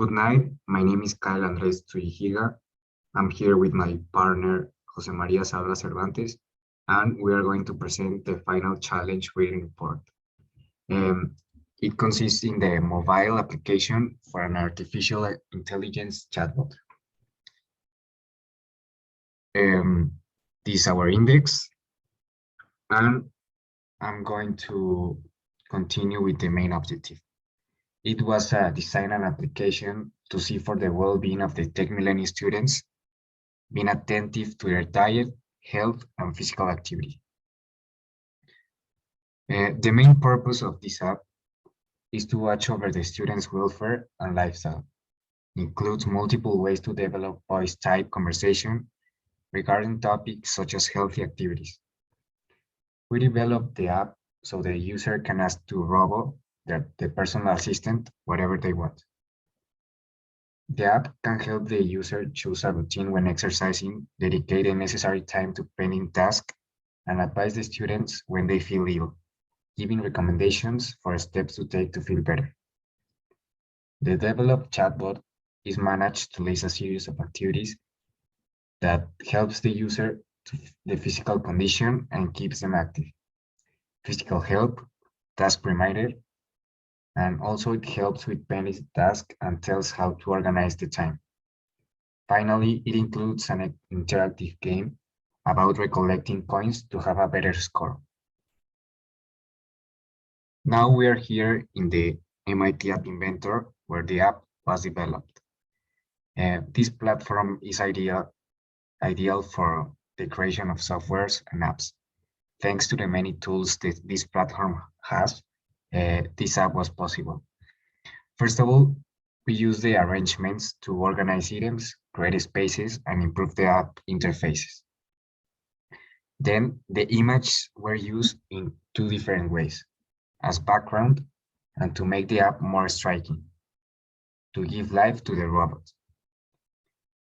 Good night. My name is Kyle Andres Tuijiga. I'm here with my partner, Jose Maria Sabra Cervantes, and we are going to present the final challenge reading report. Um, it consists in the mobile application for an artificial intelligence chatbot. This is our index, and I'm going to continue with the main objective. It was design an application to see for the well-being of the Tech Millennium students, being attentive to their diet, health, and physical activity. The main purpose of this app is to watch over the students' welfare and lifestyle. It includes multiple ways to develop voice-type conversation regarding topics such as healthy activities. We developed the app so the user can ask to Robo, the personal assistant, whatever they want. The app can help the user choose a routine when exercising, dedicate the necessary time to pending tasks, and advise the students when they feel ill, giving recommendations for steps to take to feel better. The developed chatbot is managed to list a series of activities that helps the user to the physical condition and keeps them active. Physical help, task reminder, and also it helps with pending tasks and tells how to organize the time. Finally, it includes an interactive game about recollecting coins to have a better score. Now we are here in the MIT App Inventor where the app was developed. This platform is ideal for the creation of softwares and apps. Thanks to the many tools that this platform has, this app was possible. First of all, we use the arrangements to organize items, create spaces, and improve the app interfaces. Then the images were used in two different ways, as background and to make the app more striking, to give life to the robot.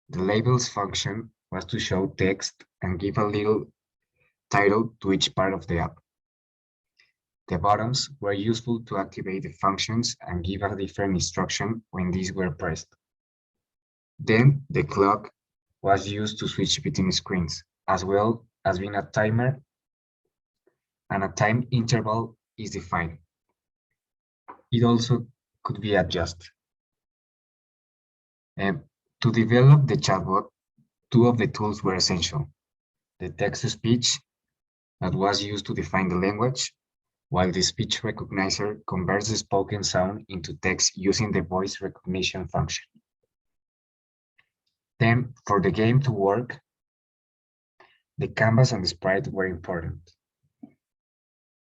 The labels function was to show text and give a little title to each part of the app. The buttons were useful to activate the functions and give a different instruction when these were pressed. Then the clock was used to switch between screens, as well as being a timer, and a time interval is defined. It also could be adjusted. To develop the chatbot, two of the tools were essential. The text-to-speech that was used to define the language, while the speech recognizer converts the spoken sound into text using the voice recognition function. Then, for the game to work, the canvas and the sprite were important.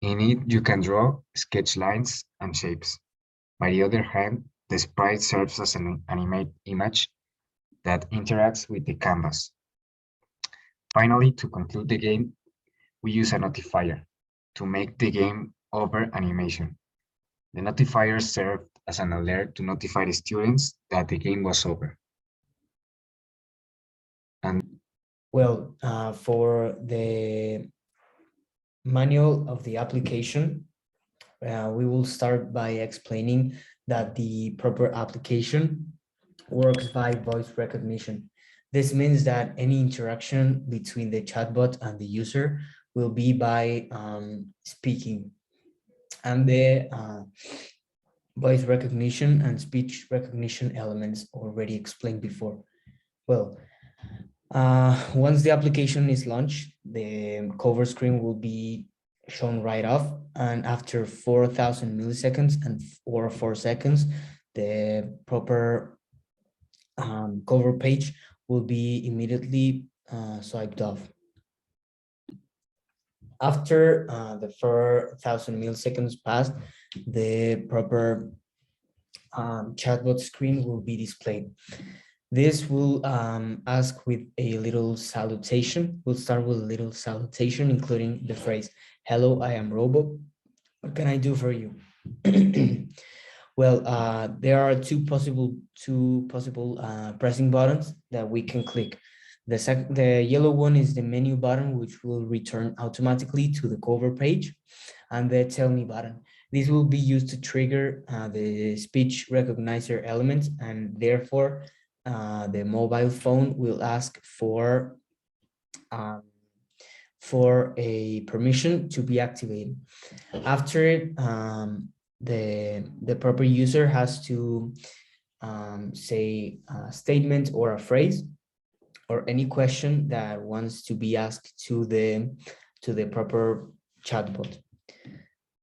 In it, you can draw, sketch lines, and shapes. By the other hand, the sprite serves as an animate image that interacts with the canvas. Finally, to conclude the game, we use a notifier to make the game over animation. The notifier served as an alert to notify the students that the game was over. And well, for the manual of the application, we will start by explaining that the proper application works by voice recognition. This means that any interaction between the chatbot and the user will be by speaking. And the voice recognition and speech recognition elements already explained before. Well, once the application is launched, the cover screen will be shown right off, and after 4,000 milliseconds or 4 seconds, the proper cover page will be immediately swiped off. After the 4,000 milliseconds passed, the proper chatbot screen will be displayed. This will ask with a little salutation. We'll start with a little salutation, including the phrase, "Hello, I am Robo. What can I do for you?" Well, there are two possible pressing buttons that we can click. The yellow one is the menu button, which will return automatically to the cover page, and the tell me button. This will be used to trigger the speech recognizer element, and therefore the mobile phone will ask um, for a permission to be activated. After it, the proper user has to say a statement or a phrase or any question that wants to be asked to the proper chatbot.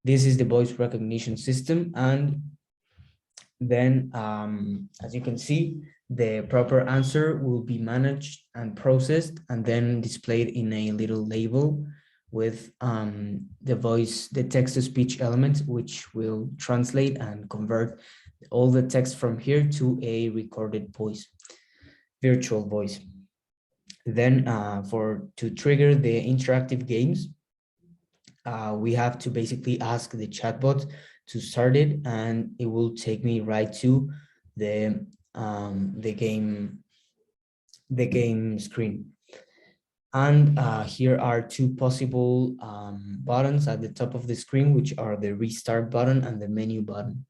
This is the voice recognition system, and then as you can see, the proper answer will be managed and processed and then displayed in a little label with the text-to-speech element, which will translate and convert all the text from here to a recorded voice, virtual voice. Then to trigger the interactive games, we have to basically ask the chatbot to start it, and it will take me right to the game screen. And here are two possible buttons at the top of the screen, which are the restart button and the menu button.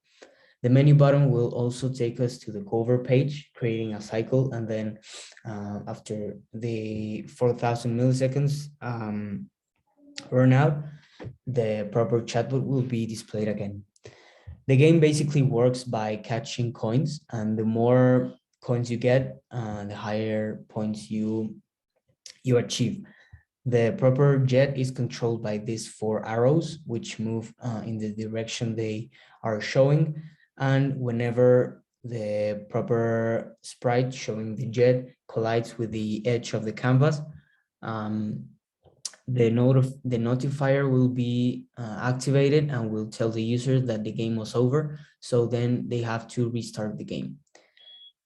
The menu button will also take us to the cover page, creating a cycle, and then after the 4,000 milliseconds run out, the proper chatbot will be displayed again. The game basically works by catching coins, and the more coins you get, the higher points you achieve. The proper jet is controlled by these four arrows, which move in the direction they are showing. And whenever the proper sprite showing the jet collides with the edge of the canvas, the notifier will be activated and will tell the user that the game was over. So then they have to restart the game.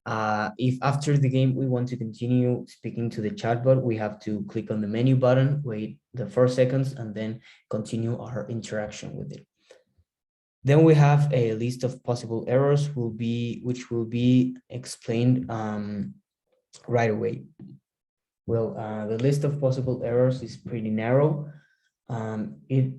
If after the game we want to continue speaking to the chatbot, we have to click on the menu button, wait the 4 seconds, and then continue our interaction with it. Then we have a list of possible errors which will be explained right away. Well, the list of possible errors is pretty narrow. It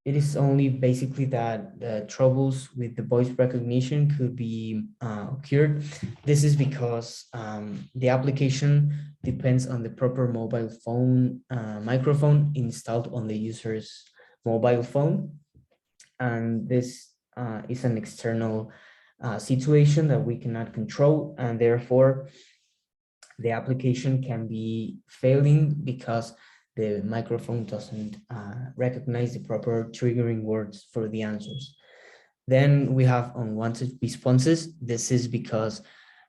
is only basically that the troubles with the voice recognition could be occurred. This is because the application depends on the proper mobile phone microphone installed on the user's mobile phone. And this is an external situation that we cannot control, and therefore the application can be failing because the microphone doesn't recognize the proper triggering words for the answers. Then we have unwanted responses. This is because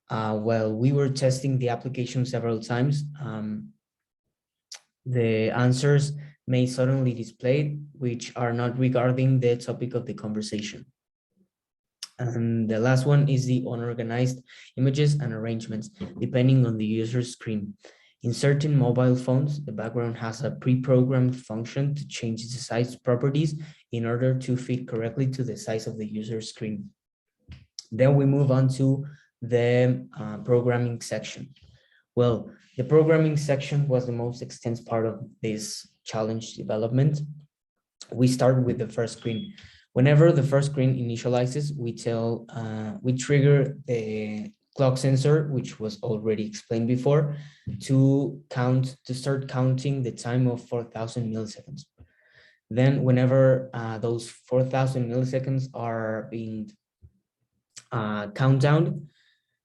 while we were testing the application several times, the answers may suddenly display, which are not regarding the topic of the conversation. And the last one is the unorganized images and arrangements, depending on the user's screen. In certain mobile phones, the background has a pre-programmed function to change the size properties in order to fit correctly to the size of the user's screen. Then we move on to the programming section. Well, the programming section was the most extensive part of this challenge development. We start with the first screen. Whenever the first screen initializes, we trigger the clock sensor, which was already explained before, to start counting the time of 4,000 milliseconds. Then whenever those 4,000 milliseconds are being count down,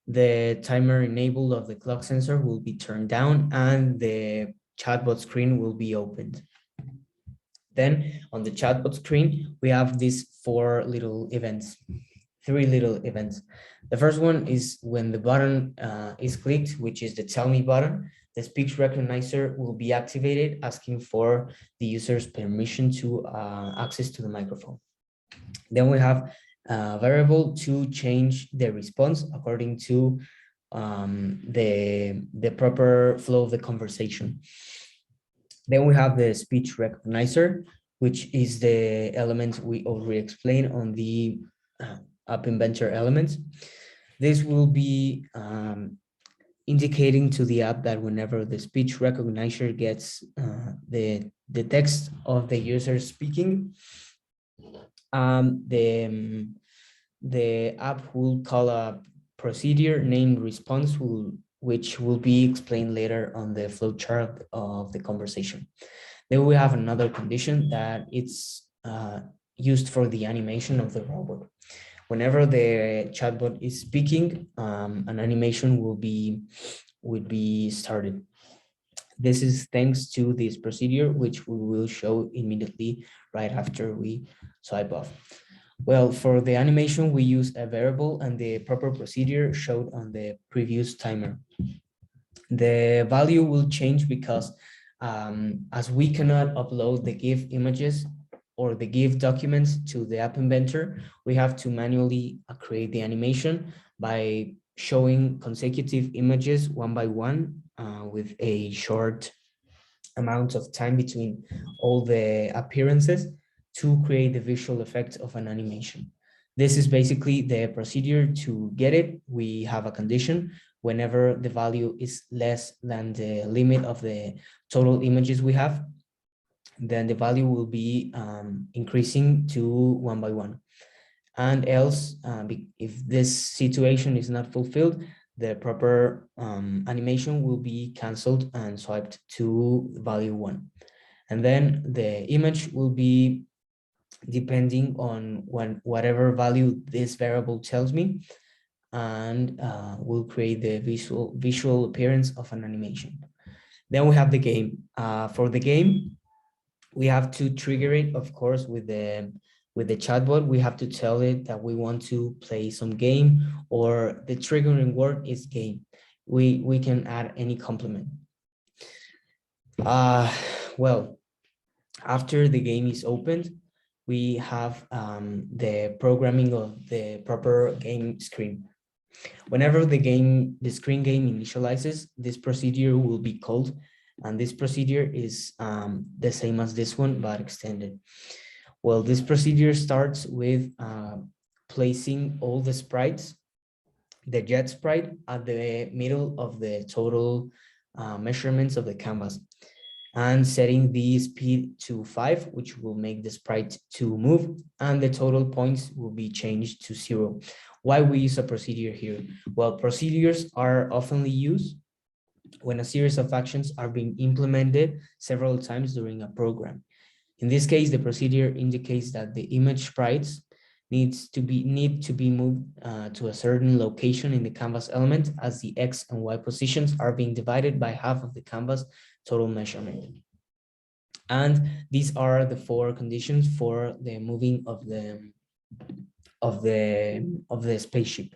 the timer enabled of the clock sensor will be turned down and the chatbot screen will be opened. Then on the chatbot screen, we have these three little events. The first one is when the button is clicked, which is the tell me button, the speech recognizer will be activated, asking for the user's permission to access to the microphone. Then we have a variable to change the response according to the proper flow of the conversation. Then we have the speech recognizer, which is the element we already explained on the App Inventor elements. This will be indicating to the app that whenever the speech recognizer gets the text of the user speaking, The app will call a procedure named response, which will be explained later on the flowchart of the conversation. Then we have another condition that it's used for the animation of the robot. Whenever the chatbot is speaking, an animation would be started. This is thanks to this procedure, which we will show immediately right after we swipe off. Well, for the animation, we use a variable and the proper procedure showed on the previous timer. The value will change because as we cannot upload the GIF images or the GIF documents to the App Inventor, we have to manually create the animation by showing consecutive images one by one with a short amount of time between all the appearances to create the visual effect of an animation. This is basically the procedure to get it. We have a condition. Whenever the value is less than the limit of the total images we have, then the value will be increasing to one by one. And else, if this situation is not fulfilled, the proper animation will be canceled and swiped to value 1. And then the image will be depending on whatever value this variable tells me, and will create the visual appearance of an animation. Then we have the game. For the game, we have to trigger it, of course, with the chatbot. We have to tell it that we want to play some game, or the triggering word is game. We can add any complement. Well, after the game is opened, we have the programming of the proper game screen. Whenever the screen game initializes, this procedure will be called, and this procedure is the same as this one, but extended. Well, this procedure starts with placing all the sprites, the jet sprite at the middle of the total measurements of the canvas, and setting the speed to 5, which will make the sprite to move, and the total points will be changed to 0. Why we use a procedure here? Well, procedures are often used when a series of actions are being implemented several times during a program. In this case, the procedure indicates that the image sprites need to be moved to a certain location in the canvas element, as the X and Y positions are being divided by half of the canvas total measurement. And these are the 4 conditions for the moving of the spaceship.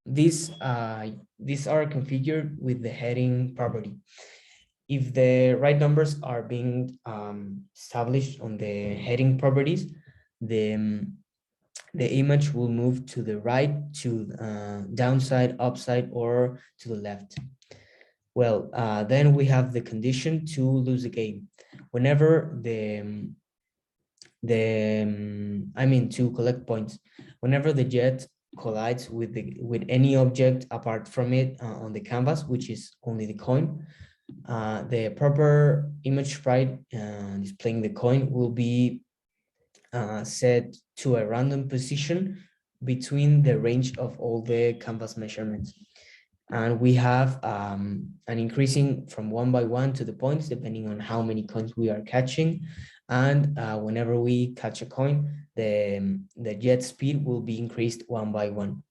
These are configured with the heading property. If the right numbers are being established on the heading properties, the image will move to the right, to downside, upside, or to the left. Well, then we have the condition to lose the game. Whenever to collect points, whenever the jet collides with any object apart from it on the canvas, which is only the coin, the proper image sprite displaying the coin will be set to a random position between the range of all the canvas measurements. And we have an increasing from 1 by 1 to the points, depending on how many coins we are catching. And whenever we catch a coin, the jet speed will be increased 1 by 1.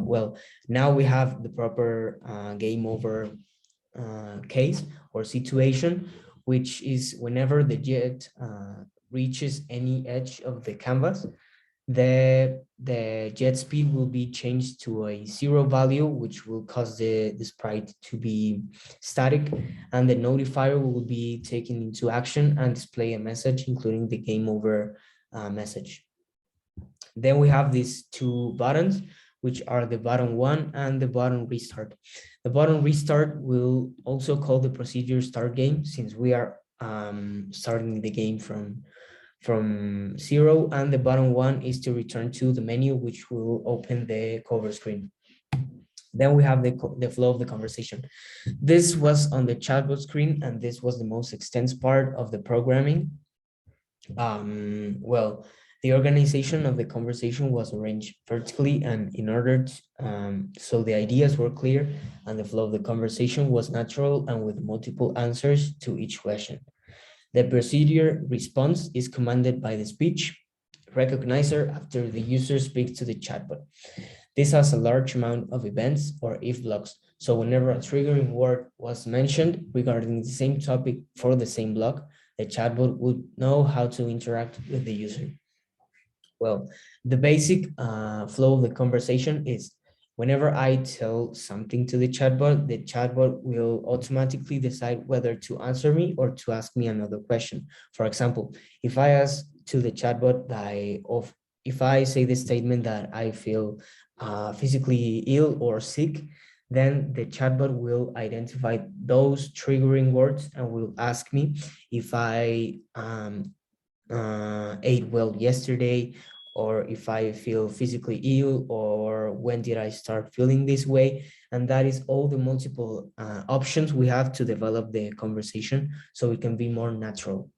Well, now we have the proper game over case or situation, which is whenever the jet reaches any edge of the canvas, the jet speed will be changed to a 0 value, which will cause the sprite to be static, and the notifier will be taken into action and display a message, including the game over message. Then we have these 2 buttons, which are the button 1 and the button restart. The button restart will also call the procedure start game, since we are starting the game from 0, and the button 1 is to return to the menu, which will open the cover screen. Then we have the flow of the conversation. This was on the chatbot screen, and this was the most extensive part of the programming. Well, the organization of the conversation was arranged vertically, and in order to, so the ideas were clear and the flow of the conversation was natural and with multiple answers to each question. The procedure response is commanded by the speech recognizer after the user speaks to the chatbot. This has a large amount of events or if blocks. So whenever a triggering word was mentioned regarding the same topic for the same block, the chatbot would know how to interact with the user. Well, the basic flow of the conversation is whenever I tell something to the chatbot will automatically decide whether to answer me or to ask me another question. For example, if I ask to the chatbot that if I say the statement that I feel physically ill or sick, then the chatbot will identify those triggering words and will ask me if I ate well yesterday, or if I feel physically ill, or when did I start feeling this way. And that is all the multiple options we have to develop the conversation so it can be more natural.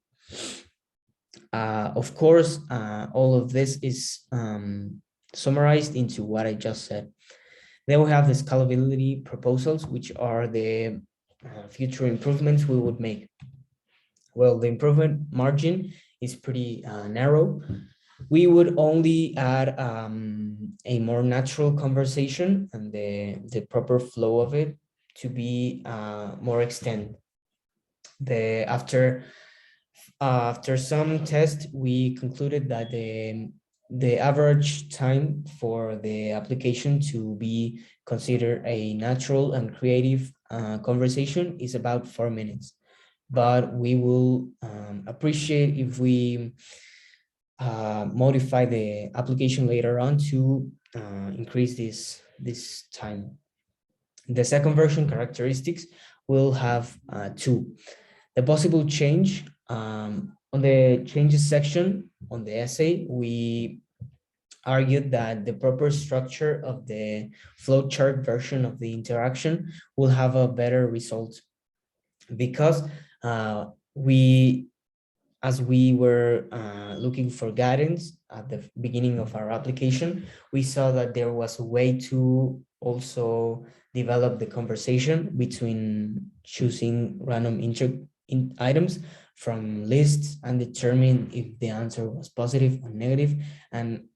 Of course, all of this is summarized into what I just said. Then we have the scalability proposals, which are the future improvements we would make. Well, the improvement margin is pretty narrow. We would only add a more natural conversation and the proper flow of it to be more extended. After some tests, we concluded that the average time for the application to be considered a natural and creative conversation is about 4 minutes. But we will appreciate if we modify the application later on to increase this time. The second version characteristics will have two. The possible change on the changes section on the essay, we argued that the proper structure of the flowchart version of the interaction will have a better result because we as we were looking for guidance at the beginning of our application, we saw that there was a way to also develop the conversation between choosing random items from lists and determine if the answer was positive or negative. And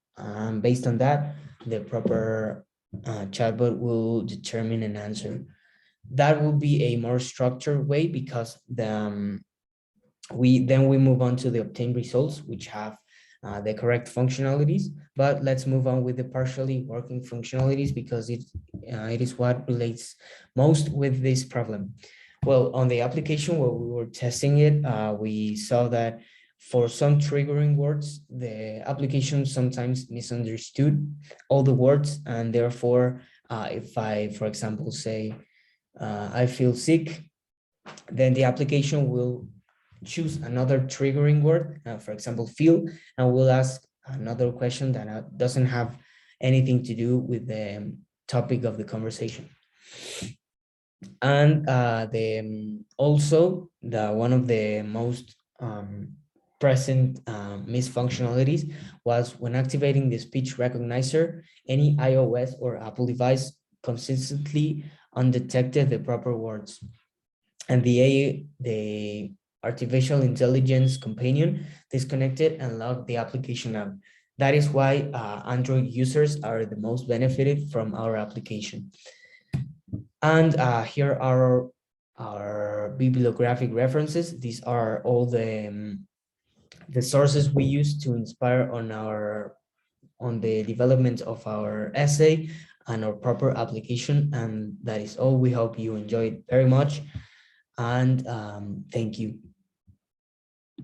based on that, the proper chatbot will determine an answer. That will be a more structured way because we move on to the obtained results, which have the correct functionalities. But let's move on with the partially working functionalities because it is what relates most with this problem. Well, on the application where we were testing it, we saw that for some triggering words, the application sometimes misunderstood all the words, and therefore, if I, for example, say, I feel sick, then the application will choose another triggering word, for example, feel, and we'll ask another question that doesn't have anything to do with the topic of the conversation. And also the one of the most present misfunctionalities was when activating the speech recognizer, any iOS or Apple device consistently undetected the proper words. And the artificial intelligence companion disconnected and locked the application out. That is why Android users are the most benefited from our application. And here are our bibliographic references. These are all the sources we use to inspire on the development of our essay and our proper application. And that is all. We hope you enjoyed very much. And thank you.